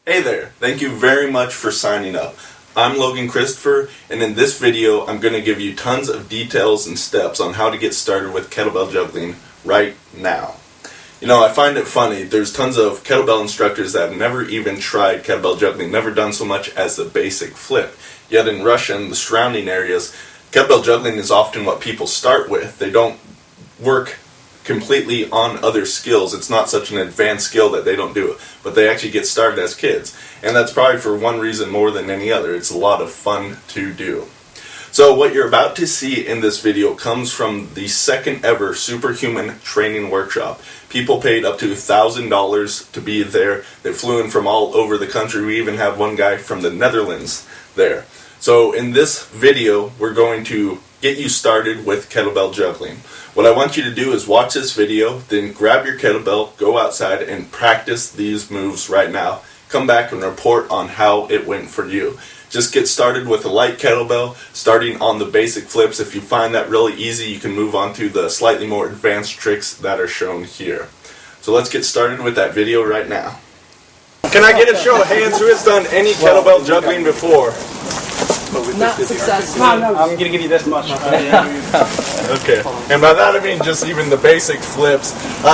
Hey there, thank you very much for signing up. I'm Logan Christopher, and in this video I'm going to give you tons of details and steps on how to get started with kettlebell juggling right now. You know, I find it funny, there's tons of kettlebell instructors that have never even tried kettlebell juggling, never done so much as the basic flip. Yet in Russia and the surrounding areas, kettlebell juggling is often what people start with. They don't work completely on other skills. It's not such an advanced skill that they don't do it, but they actually get started as kids, and that's probably for one reason more than any other. It's a lot of fun to do. So what you're about to see in this video comes from the second ever Superhuman training workshop. People paid up to $1,000 to be there. They flew in from all over the country. We even have one guy from the Netherlands there. So in this video we're going to get you started with kettlebell juggling. What I want you to do is watch this video, then grab your kettlebell, go outside and practice these moves right now. Come back and report on how it went for you. Just get started with a light kettlebell, starting on the basic flips. If you find that really easy, you can move on to the slightly more advanced tricks that are shown here. So let's get started with that video right now. Can I get a show of hands who has done any kettlebell juggling before? Not successful. No, I'm going to give you this much. Okay, and by that I mean just even the basic flips.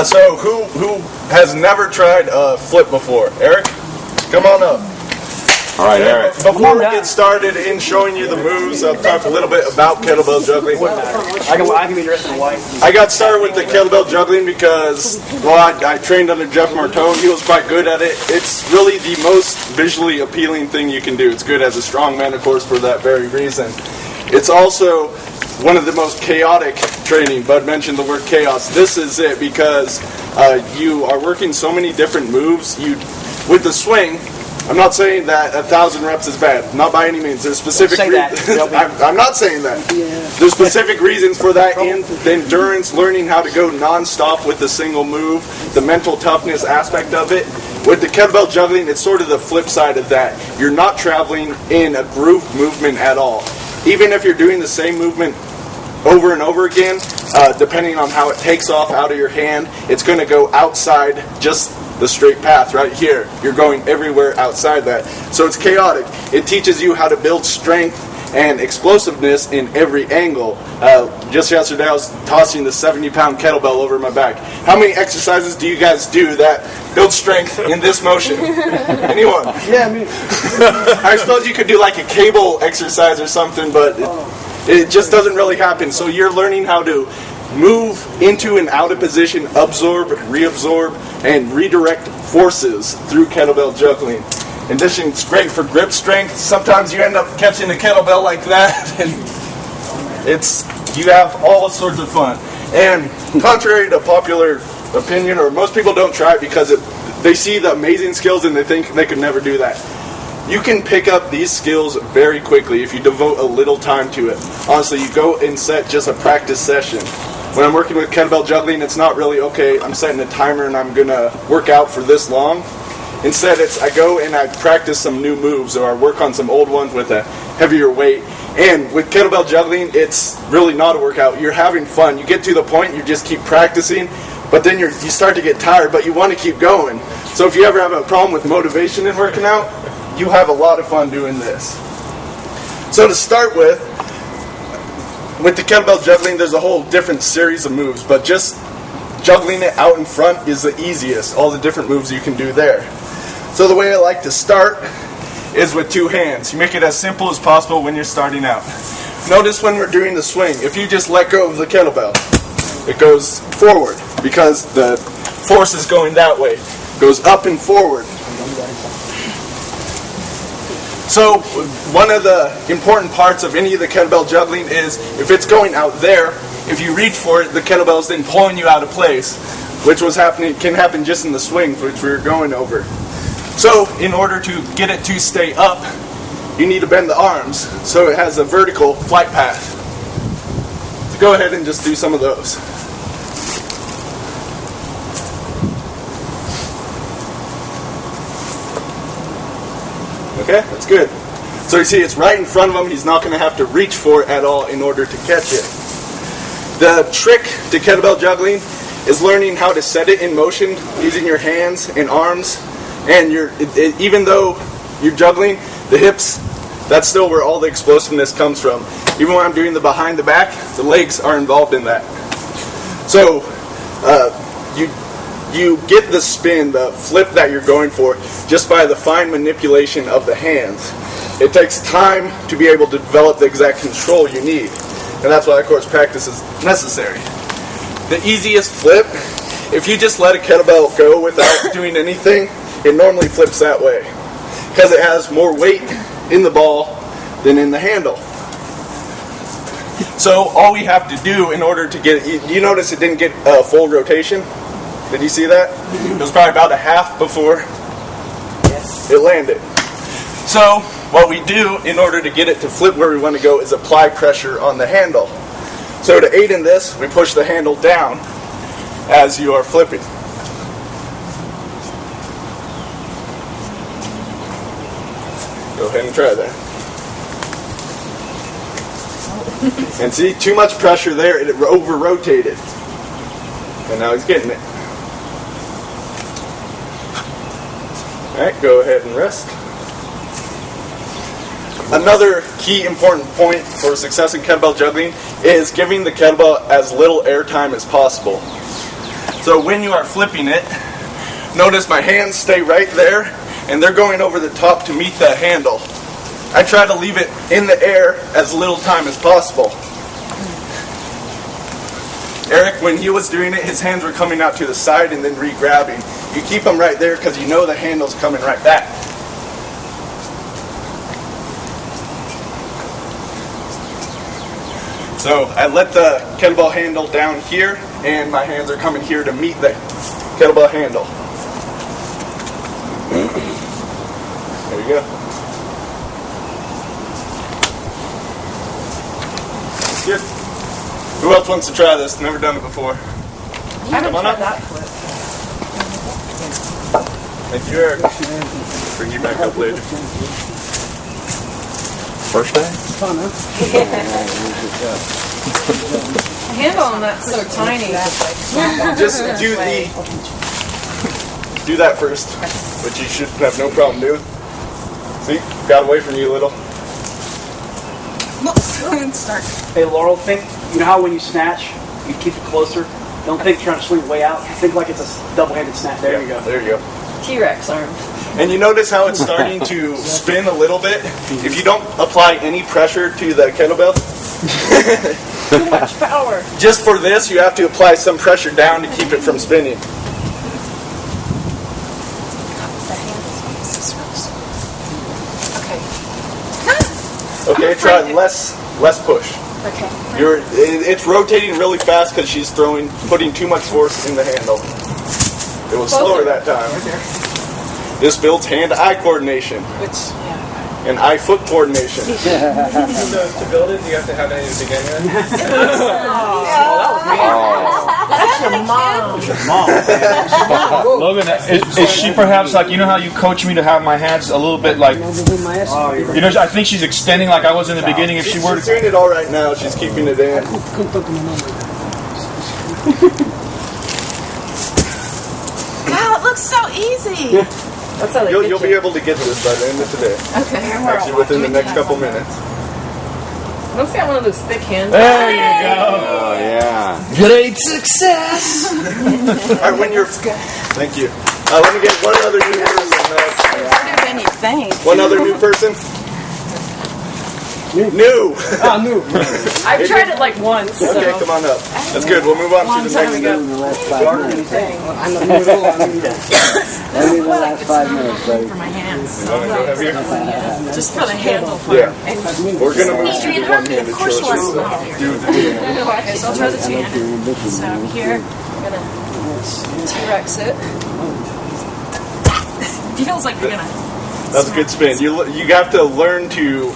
So who has never tried a flip before? Eric, come on up. All right, Eric. Before we get started in showing you the moves, I'll talk a little bit about kettlebell juggling. I can be dressed in white. I got started with the kettlebell juggling because, well, I trained under Jeff Martone. He was quite good at it. It's really the most visually appealing thing you can do. It's good as a strongman, of course, for that very reason. It's also one of the most chaotic training. Bud mentioned the word chaos. This is it because you are working so many different moves. With the swing, I'm not saying that 1,000 reps is bad. Not by any means. There's specific reasons. I'm not saying that. There's specific reasons for that in the endurance, learning how to go non-stop with a single move, the mental toughness aspect of it. With the kettlebell juggling, it's sort of the flip side of that. You're not traveling in a groove movement at all. Even if you're doing the same movement over and over again, depending on how it takes off out of your hand, it's going to go outside just the straight path right here. You're going everywhere outside that. So it's chaotic. It teaches you how to build strength and explosiveness in every angle. Just yesterday I was tossing the 70-pound kettlebell over my back. How many exercises do you guys do that build strength in this motion? Anyone? Yeah, me. I suppose you could do like a cable exercise or something, but it just doesn't really happen. So you're learning how to move into and out of position, absorb, reabsorb, and redirect forces through kettlebell juggling. In addition, it's great for grip strength. Sometimes you end up catching a kettlebell like that, and you have all sorts of fun. And contrary to popular opinion, or most people don't try it because they see the amazing skills and they think they could never do that. You can pick up these skills very quickly if you devote a little time to it. Honestly, you go and set just a practice session. When I'm working with kettlebell juggling, it's not really, okay, I'm setting a timer and I'm going to work out for this long. Instead, I go and I practice some new moves, or I work on some old ones with a heavier weight. And with kettlebell juggling, it's really not a workout. You're having fun. You get to the point, you just keep practicing, but then you start to get tired, but you want to keep going. So if you ever have a problem with motivation in working out, you have a lot of fun doing this. So to start with the kettlebell juggling, there's a whole different series of moves, but just juggling it out in front is the easiest. All the different moves you can do there. So the way I like to start is with two hands. You make it as simple as possible when you're starting out. Notice when we're doing the swing, if you just let go of the kettlebell, it goes forward because the force is going that way. It goes up and forward. So one of the important parts of any of the kettlebell juggling is if it's going out there, if you reach for it, the kettlebell is then pulling you out of place, which can happen just in the swing, which we were going over. So in order to get it to stay up, you need to bend the arms so it has a vertical flight path. So go ahead and just do some of those. Okay, that's good. So you see it's right in front of him. He's not going to have to reach for it at all in order to catch it. The trick to kettlebell juggling is learning how to set it in motion using your hands and arms And even though you're juggling, the hips, that's still where all the explosiveness comes from. Even when I'm doing the behind the back, the legs are involved in that. So you get the spin, the flip that you're going for, just by the fine manipulation of the hands. It takes time to be able to develop the exact control you need. And that's why, of course, practice is necessary. The easiest flip, if you just let a kettlebell go without doing anything, it normally flips that way, because it has more weight in the ball than in the handle. So all we have to do in order to get it, you notice it didn't get a full rotation? Did you see that? It was probably about a half before it landed. So what we do in order to get it to flip where we want to go is apply pressure on the handle. So to aid in this, we push the handle down as you are flipping. Go ahead and try that. And see, too much pressure there, it over-rotated. And now he's getting it. Alright, go ahead and rest. Another key important point for success in kettlebell juggling is giving the kettlebell as little air time as possible. So when you are flipping it, notice my hands stay right there, and they're going over the top to meet the handle. I try to leave it in the air as little time as possible. Eric, when he was doing it, his hands were coming out to the side and then re-grabbing. You keep them right there because you know the handle's coming right back. So I let the kettlebell handle down here, and my hands are coming here to meet the kettlebell handle. There you go. Good. Who else wants to try this? Never done it before. I haven't tried that flip. Thank you, Eric. Bring you back up later. First day? The handle on that's so tiny. Just do that first, which you should have no problem doing. See, got away from you a little. Start. Hey, Laurel, you know how when you snatch, you keep it closer? Don't think you're trying to swing way out. Think like it's a double-handed snatch. There you go. There you go. T-Rex arm. And you notice how it's starting to spin a little bit? If you don't apply any pressure to the kettlebell, too much power. Just for this, you have to apply some pressure down to keep it from spinning. Okay, try less push. Okay. It's rotating really fast because she's putting too much force in the handle. It was slower that time. This builds hand-eye coordination. And eye-foot coordination. To build it, you have to have it in the beginning. That's your mom. Logan, is she perhaps like, you know how you coach me to have my hands a little bit like, you know, I think she's extending like I was in the beginning. If she were She's doing it all right now. She's keeping it in. Wow, it looks so easy. That's how they You'll be able to get this by the end of today. Okay. Actually, within the next couple minutes. Let's get one of those thick hands. There you go. Oh, yeah. Great success. All right, when you're... Thank you. Let me get one other new person. Harder than you think. One other new person. New. New. I've tried it like once. So. Okay, come on up. That's good. We'll move on to the next step. Only the last 5 minutes, buddy. For my hands. You want to go heavier? Just for the handle. Yeah. We're going to move to the one-handed Of course you want short. to go heavier. Okay, so I'll try the two-handed. So here, I'm going to T-Rex it. Feels like you're going to... That's a good spin. You have to learn to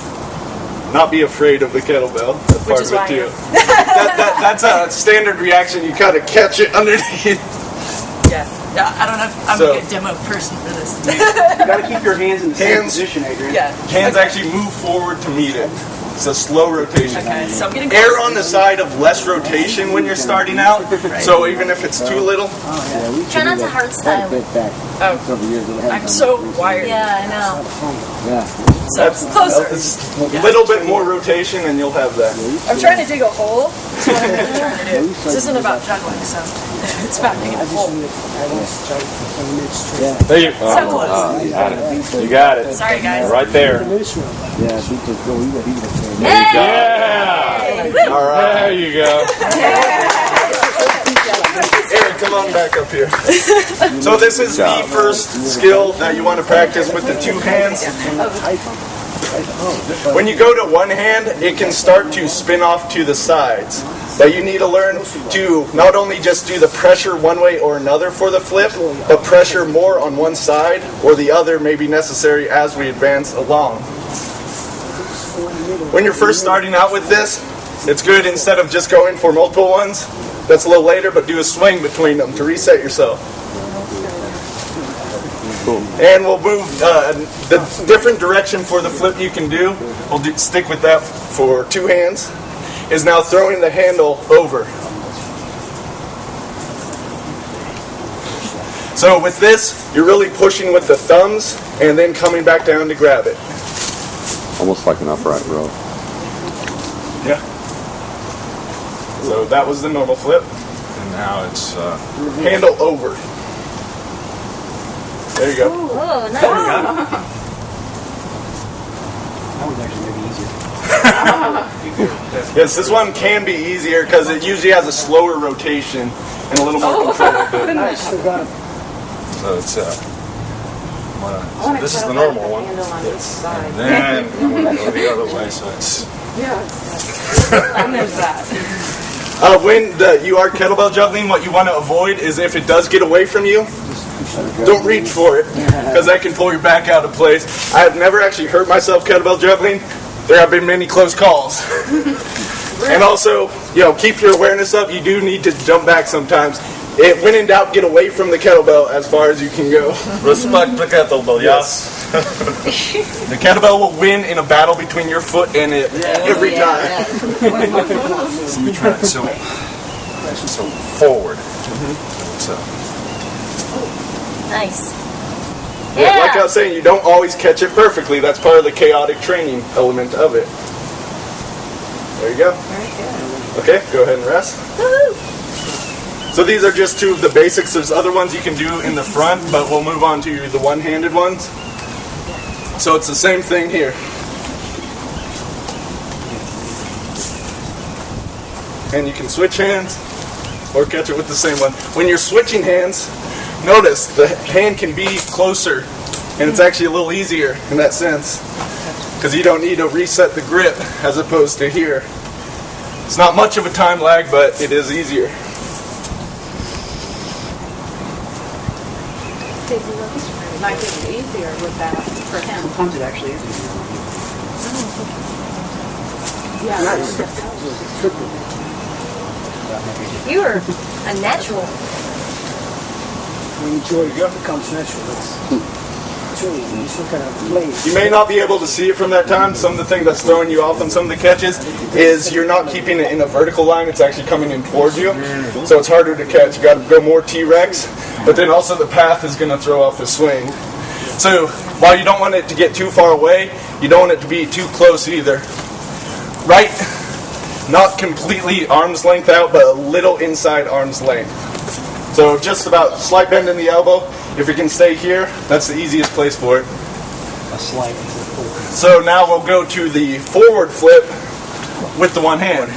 not be afraid of the kettlebell. That's part of it too. That's a standard reaction. You kind of catch it underneath. Yeah, I don't know if I'm a good demo person for this. You got to keep your hands in the same position, Adrian. Yeah. Hands actually move forward to meet it. It's a slow rotation. Okay, so I'm getting Err on the side of less rotation when you're starting out. So even if it's too little, Try not to hard style. I'm so wired. Yeah, I know. So closer. It's a little bit more rotation and you'll have that. I'm trying to dig a hole. That's what I'm trying to do. This isn't about juggling, so it's about digging a hole. There you So close. you got it. You got it. Sorry, guys. Right there. Hey! Yeah. All right. There you go. Eric, come on back up here. So this is the first skill that you want to practice with the two hands. When you go to one hand, it can start to spin off to the sides. But you need to learn to not only just do the pressure one way or another for the flip, but pressure more on one side or the other may be necessary as we advance along. When you're first starting out with this, it's good instead of just going for multiple ones. That's a little later, but do a swing between them to reset yourself. And we'll move the different direction for the flip you can do. We'll stick with that for two hands. Is now throwing the handle over. So with this, you're really pushing with the thumbs and then coming back down to grab it. Almost like an upright row. Yeah. So that was the normal flip. And now it's Handle over. There you go. Oh, nice. That one's actually maybe easier. Yes, this one can be easier because it usually has a slower rotation and a little more control with it. so it's so this is the normal one. And then I'm gonna go the other way, so it's And there's that. When you are kettlebell juggling, what you want to avoid is if it does get away from you, don't reach for it because that can pull your back out of place. I have never actually hurt myself kettlebell juggling. There have been many close calls. And also, keep your awareness up. You do need to jump back sometimes. When in doubt, get away from the kettlebell as far as you can go. respect the kettlebell, yes. The kettlebell will win in a battle between your foot and it every time. So we try it so forward. So Nice. Yeah, like I was saying, you don't always catch it perfectly. That's part of the chaotic training element of it. There you go. Okay, go ahead and rest. So these are just two of the basics. There's other ones you can do in the front, but we'll move on to the one-handed ones. So it's the same thing here. And you can switch hands or catch it with the same one. When you're switching hands, notice the hand can be closer and it's actually a little easier in that sense because you don't need to reset the grip as opposed to here. It's not much of a time lag, but it is easier. It might be easier with that for him. Sometimes it actually is easier. You are a natural. When you enjoy it, it becomes natural. It's really, you just look at a blade. You may not be able to see it from that time. Some of the thing that's throwing you off on some of the catches is you're not keeping it in a vertical line. It's actually coming in towards you. So it's harder to catch. You got to go more T-Rex. But then also the path is going to throw off the swing. So while you don't want it to get too far away, you don't want it to be too close either. Right? Not completely arm's length out, but a little inside arm's length. So just about slight bend in the elbow. If you can stay here, that's the easiest place for it. A slight forward. So now we'll go to the forward flip with the one hand.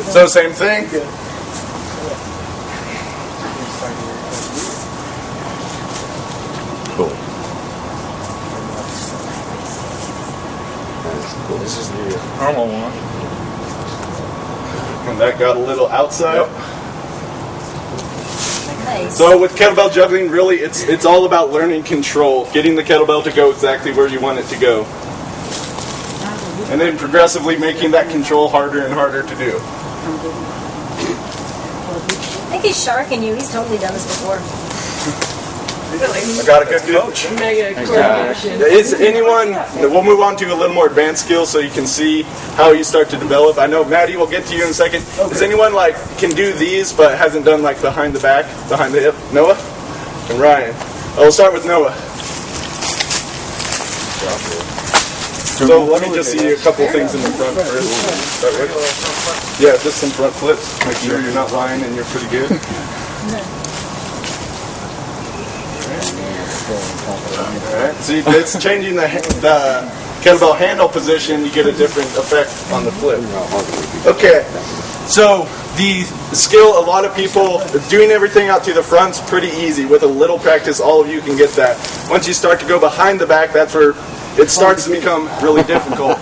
So same thing. Cool. this is the normal one. And that got a little outside. Yep. Nice. So with kettlebell juggling, really, it's all about learning control, getting the kettlebell to go exactly where you want it to go, and then progressively making that control harder and harder to do. I think he's sharking you. He's totally done this before. I got a good coach. Mega coordination. Is anyone? We'll move on to a little more advanced skills so you can see how you start to develop. I know Maddie will get to you in a second. Is anyone can do these but hasn't done behind the back, behind the hip? Noah and Ryan. I'll start with Noah. So let me just see a couple things in the front first. Start with. Yeah, just some front flips. Make sure you're not lying and you're pretty good. Alright, see, it's changing the kettlebell handle position. You get a different effect on the flip. Okay, so the skill, a lot of people, doing everything out to the front's pretty easy. With a little practice, all of you can get that. Once you start to go behind the back, that's where it starts to become really difficult.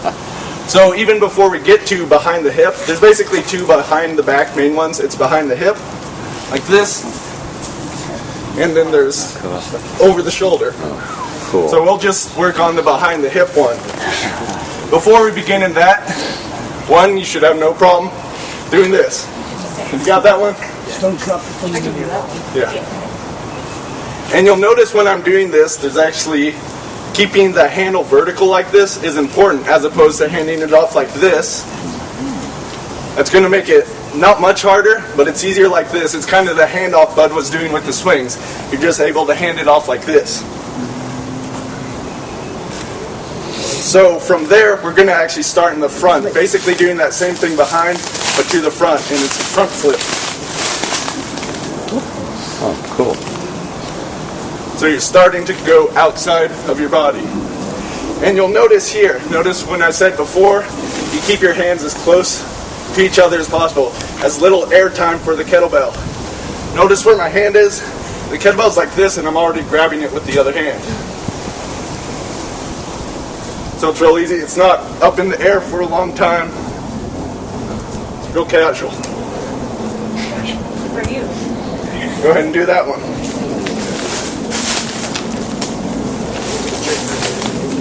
So even before we get to behind the hip, there's basically two behind the back main ones. It's behind the hip, like this, and then there's over the shoulder. Cool. So we'll just work on the behind the hip one. Before we begin in that one, you should have no problem doing this. You got that one? Yeah. And you'll notice when I'm doing this, there's actually keeping the handle vertical like this is important, as opposed to handing it off like this. That's going to make it not much harder, but it's easier like this. It's kind of the handoff Bud was doing with the swings. You're just able to hand it off like this. So from there, we're going to actually start in the front, basically doing that same thing behind, but to the front, and it's a front flip. Oh, cool. So you're starting to go outside of your body. And you'll notice here, notice when I said before, you keep your hands as close to each other as possible, as little air time for the kettlebell. Notice where my hand is. The kettlebell's like this, and I'm already grabbing it with the other hand. So it's real easy. It's not up in the air for a long time. It's real casual. For you. Go ahead and do that one.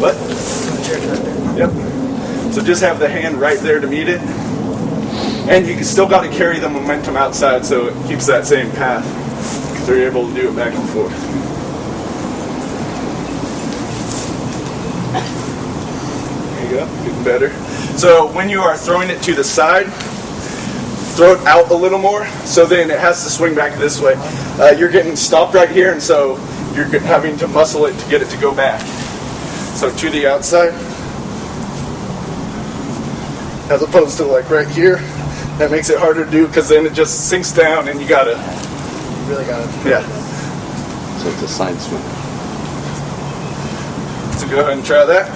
What? Yep. So just have the hand right there to meet it. And you still got to carry the momentum outside so it keeps that same path. So you're able to do it back and forth. There you go. Getting better. So when you are throwing it to the side, throw it out a little more, so then it has to swing back this way. You're getting stopped right here, and so you're having to muscle it to get it to go back. So to the outside, as opposed to like right here. That makes it harder to do because then it just sinks down and you really gotta. Yeah. So it's a side swing. So go ahead and try that.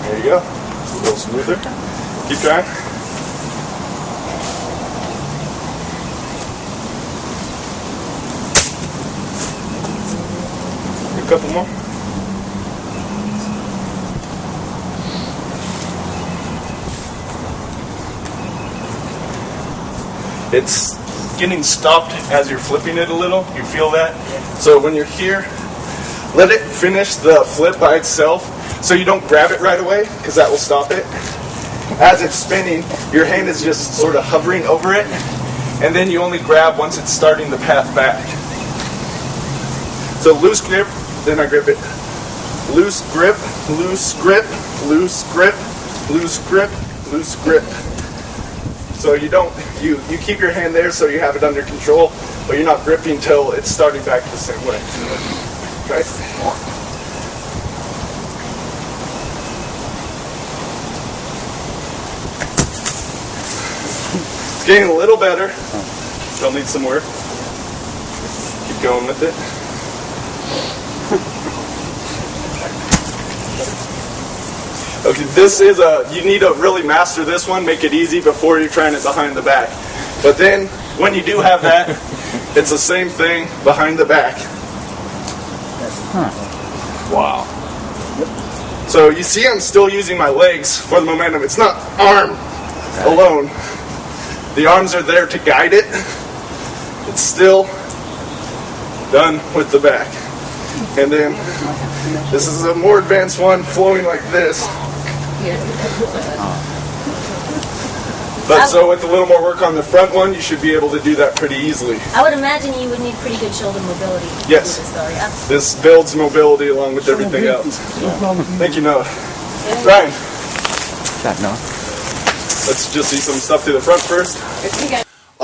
There you go. A little smoother. Keep trying. A couple more. It's getting stopped as you're flipping it a little. You feel that? So when you're here, let it finish the flip by itself so you don't grab it right away because that will stop it. As it's spinning, your hand is just sort of hovering over it, and then you only grab once it's starting the path back. So loose grip, then I grip it. Loose grip, loose grip, loose grip, loose grip, loose grip. So you keep your hand there so you have it under control, but you're not gripping till it's starting back the same way. Okay? It's getting a little better. Still needs some work. Keep going with it. Okay, this is you need to really master this one, make it easy before you're trying it behind the back. But then, when you do have that, it's the same thing behind the back. Wow. So you see I'm still using my legs for the momentum. It's not arm alone. The arms are there to guide it. It's still done with the back. And then, this is a more advanced one, flowing like this. But so with a little more work on the front one, you should be able to do that pretty easily. I would imagine you would need pretty good shoulder mobility. Yes. To do this, though, yeah? This builds mobility along with everything else. Thank you, Noah. Ryan. That, no? Let's just see some stuff to the front first.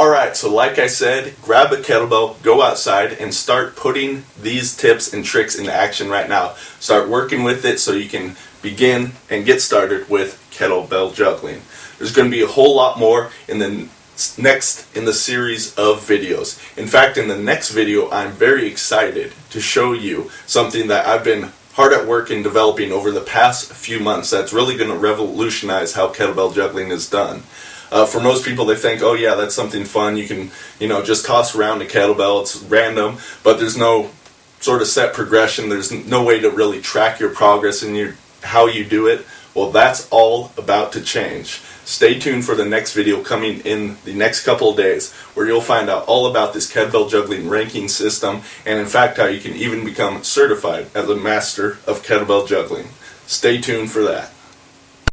Alright, so like I said, grab a kettlebell, go outside, and start putting these tips and tricks into action right now. Start working with it so you can begin and get started with kettlebell juggling. There's going to be a whole lot more in the next in the series of videos. In fact, in the next video, I'm very excited to show you something that I've been hard at work in developing over the past few months that's really going to revolutionize how kettlebell juggling is done. For most people, they think, oh yeah, that's something fun. You can, just toss around a kettlebell. It's random, but there's no sort of set progression. There's no way to really track your progress and how you do it. Well, that's all about to change. Stay tuned for the next video coming in the next couple of days, where you'll find out all about this kettlebell juggling ranking system, and in fact how you can even become certified as a master of kettlebell juggling. Stay tuned for that.